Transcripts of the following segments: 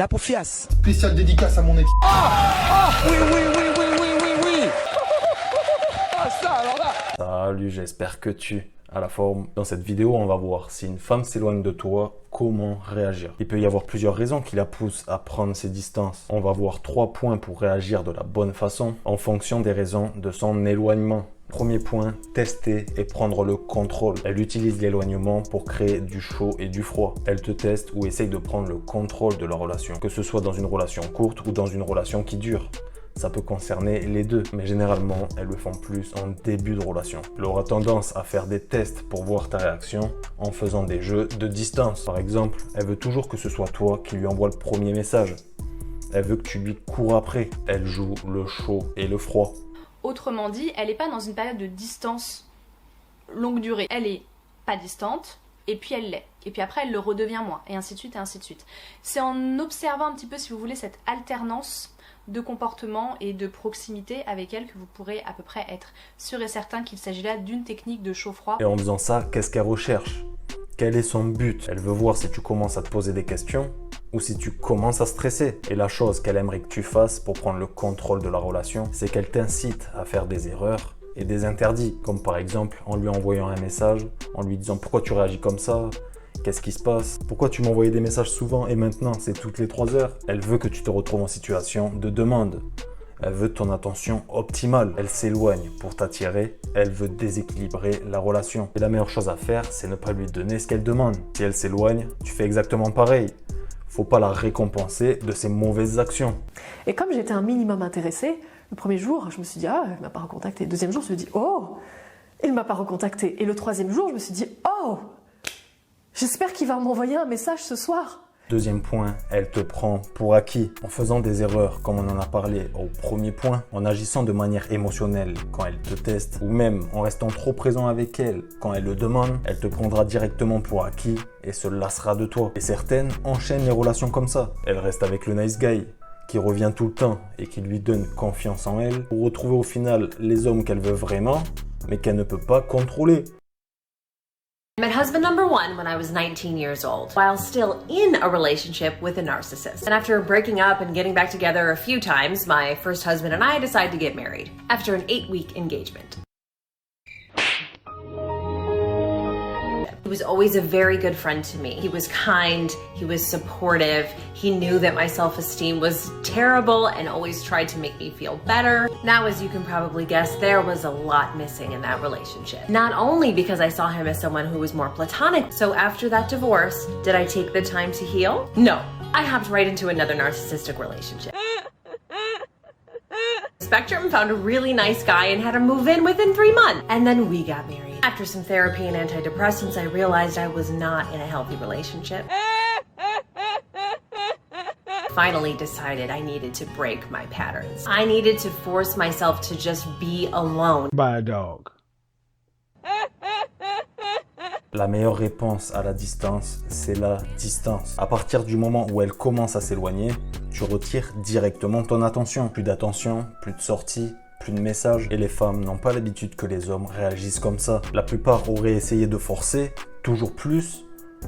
La Poufias. Spéciale dédicace à mon ex. Oui, oui, oui, oui, oui, oui, oui. Ah, ça, alors là. Salut, j'espère que tu as la forme. Dans cette vidéo, on va voir si une femme s'éloigne de toi, comment réagir. Il peut y avoir plusieurs raisons qui la poussent à prendre ses distances. On va voir 3 points pour réagir de la bonne façon en fonction des raisons de son éloignement. Premier point, tester et prendre le contrôle. Elle utilise l'éloignement pour créer du chaud et du froid. Elle te teste ou essaye de prendre le contrôle de la relation, que ce soit dans une relation courte ou dans une relation qui dure. Ça peut concerner les deux, mais généralement, elles le font plus en début de relation. Elle aura tendance à faire des tests pour voir ta réaction en faisant des jeux de distance. Par exemple, elle veut toujours que ce soit toi qui lui envoie le premier message. Elle veut que tu lui cours après. Elle joue le chaud et le froid. Autrement dit, elle n'est pas dans une période de distance longue durée. Elle est pas distante, et puis elle l'est. Et puis après, elle le redevient moins, et ainsi de suite, et ainsi de suite. C'est en observant un petit peu, si vous voulez, cette alternance de comportement et de proximité avec elle que vous pourrez à peu près être sûr et certain qu'il s'agit là d'une technique de chaud-froid. Et en faisant ça, qu'est-ce qu'elle recherche? Quel est son but? Elle veut voir si tu commences à te poser des questions ou si tu commences à stresser. Et la chose qu'elle aimerait que tu fasses pour prendre le contrôle de la relation, c'est qu'elle t'incite à faire des erreurs et des interdits. Comme par exemple en lui envoyant un message, en lui disant pourquoi tu réagis comme ça? Qu'est-ce qui se passe? Pourquoi tu m'envoyais des messages souvent et maintenant c'est toutes les 3 heures? Elle veut que tu te retrouves en situation de demande. Elle veut ton attention optimale. Elle s'éloigne pour t'attirer. Elle veut déséquilibrer la relation. Et la meilleure chose à faire, c'est ne pas lui donner ce qu'elle demande. Si elle s'éloigne, tu fais exactement pareil. Faut pas la récompenser de ses mauvaises actions. Et comme j'étais un minimum intéressée, le premier jour, je me suis dit, ah, il m'a pas recontacté. Le deuxième jour, je me suis dit, oh, il m'a pas recontacté. Et le troisième jour, je me suis dit, oh, j'espère qu'il va m'envoyer un message ce soir. Deuxième point, elle te prend pour acquis en faisant des erreurs comme on en a parlé au premier point, en agissant de manière émotionnelle quand elle te teste ou même en restant trop présent avec elle quand elle le demande, elle te prendra directement pour acquis et se lassera de toi. Et certaines enchaînent les relations comme ça. Elle reste avec le nice guy qui revient tout le temps et qui lui donne confiance en elle pour retrouver au final les hommes qu'elle veut vraiment mais qu'elle ne peut pas contrôler. I met husband number 1 when I was 19 years old, while still in a relationship with a narcissist. And after breaking up and getting back together a few times, my first husband and I decided to get married after an 8-week engagement. He was always a very good friend to me. He was kind, he was supportive, he knew that my self-esteem was terrible and always tried to make me feel better. Now, as you can probably guess, there was a lot missing in that relationship. Not only because I saw him as someone who was more platonic, so after that divorce, did I take the time to heal? No, I hopped right into another narcissistic relationship. Spectrum found a really nice guy and had him move in within 3 months. And then we got married. After some therapy and antidepressants, I realized I was not in a healthy relationship. Finally decided I needed to break my patterns. I needed to force myself to just be alone. By a dog. La meilleure réponse à la distance, c'est la distance. À partir du moment où elle commence à s'éloigner, tu retires directement ton attention. Plus d'attention, plus de sorties, plus de messages. Et les femmes n'ont pas l'habitude que les hommes réagissent comme ça. La plupart auraient essayé de forcer, toujours plus,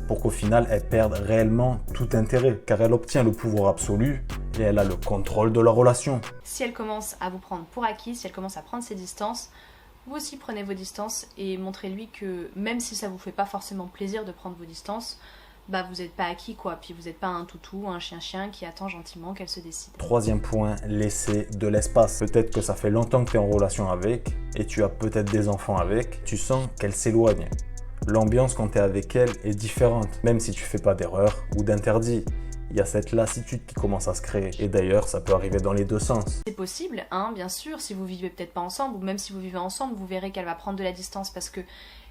pour qu'au final, elles perdent réellement tout intérêt. Car elle obtient le pouvoir absolu et elle a le contrôle de la relation. Si elle commence à vous prendre pour acquis, si elle commence à prendre ses distances, vous aussi prenez vos distances et montrez-lui que même si ça vous fait pas forcément plaisir de prendre vos distances, bah vous n'êtes pas acquis quoi, puis vous n'êtes pas un toutou, un chien-chien qui attend gentiment qu'elle se décide. Troisième point, laisser de l'espace. Peut-être que ça fait longtemps que tu es en relation avec et tu as peut-être des enfants avec, tu sens qu'elle s'éloigne. L'ambiance quand tu es avec elle est différente, même si tu fais pas d'erreur ou d'interdit. Il y a cette lassitude qui commence à se créer. Et d'ailleurs, ça peut arriver dans les deux sens. C'est possible, hein, bien sûr, si vous vivez peut-être pas ensemble, ou même si vous vivez ensemble, vous verrez qu'elle va prendre de la distance parce que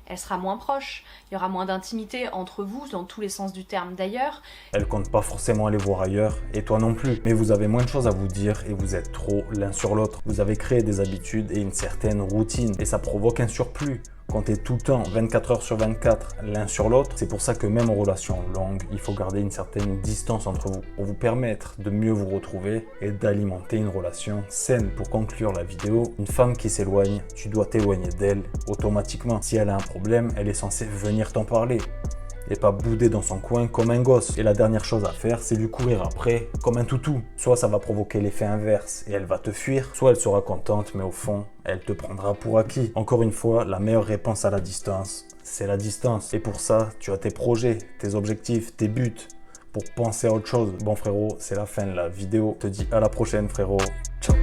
elle sera moins proche, il y aura moins d'intimité entre vous, dans tous les sens du terme d'ailleurs. Elle compte pas forcément aller voir ailleurs, et toi non plus. Mais vous avez moins de choses à vous dire et vous êtes trop l'un sur l'autre. Vous avez créé des habitudes et une certaine routine, et ça provoque un surplus. Quand tu es tout le temps, 24 heures sur 24, l'un sur l'autre, c'est pour ça que même en relation longue, il faut garder une certaine distance entre vous pour vous permettre de mieux vous retrouver et d'alimenter une relation saine. Pour conclure la vidéo, une femme qui s'éloigne, tu dois t'éloigner d'elle automatiquement. Si elle a un problème, elle est censée venir t'en parler. et pas bouder dans son coin comme un gosse. Et la dernière chose à faire, c'est lui courir après comme un toutou. Soit ça va provoquer l'effet inverse et elle va te fuir, soit elle sera contente mais au fond, elle te prendra pour acquis. Encore une fois, la meilleure réponse à la distance, c'est la distance. Et pour ça, tu as tes projets, tes objectifs, tes buts pour penser à autre chose. Bon frérot, c'est la fin de la vidéo. Je te dis à la prochaine frérot. Ciao.